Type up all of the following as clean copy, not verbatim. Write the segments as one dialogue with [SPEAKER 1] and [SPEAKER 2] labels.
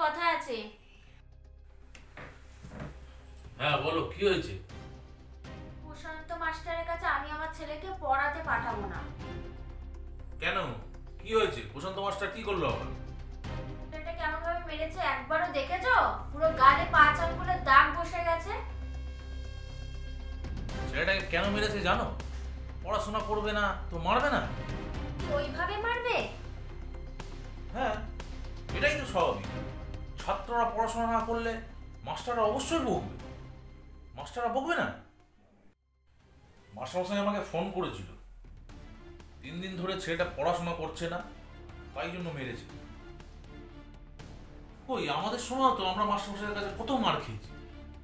[SPEAKER 1] কথা আছে।
[SPEAKER 2] হ্যাঁ বলো, কি হয়েছে?
[SPEAKER 1] প্রশান্ত মাস্টারের কাছে আমি আমার ছেলেকে পড়াতে পাঠাবো না।
[SPEAKER 2] কেন, কি হয়েছে? প্রশান্ত মাস্টার কি করলো আবার?
[SPEAKER 1] এটা কেমন ভাবে মেরেছে একবারও দেখেছো? পুরো গালে 5 আঙ্গুলের দাগ বসে গেছে।
[SPEAKER 2] ছেলেটাকে কেন মেরেছে জানো? পড়াশোনা করবে না তো মারবে না?
[SPEAKER 1] ওইভাবে মারবে?
[SPEAKER 2] হ্যাঁ, এটাই তো স্বাভাবিক। ছাত্ররা পড়াশোনা না করলে মাস্টাররা অবশ্যই বকবে। মাস্টাররা বকবে না? মাস্টারমশাই আমাকে ফোন করেছিল, 3 দিন ধরে ছেলেটা পড়াশোনা করছে না, তাই জন্য মেরেছে। কই, আমাদের সময় তো আমরা মাস্টারমশাইয়ের কাছে কত মার খেয়েছি।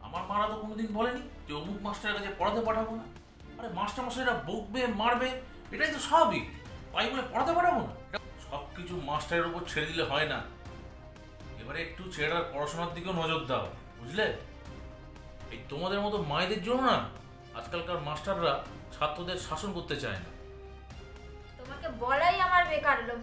[SPEAKER 2] আমার মারা তো কোনোদিন বলেনি যে অমুক মাস্টারের কাছে পড়াতে পাঠাবো না। আরে মাস্টারমশাইরা বকবে মারবে, এটাই তো স্বাভাবিক, তাই বলে পড়াতে পাঠাবো না? সব কিছু মাস্টারের উপর ছেড়ে দিলে হয় না। এবারে একটু ছেলেটার পড়াশোনার দিকেও নজর দাও, বুঝলে? এই তোমাদের মতো মায়েদের জন্য না আজকালকার মাস্টাররা ছাত্রদের শাসন করতে চায় না।
[SPEAKER 1] তোমাকে বলাই আমার বেকার হলো।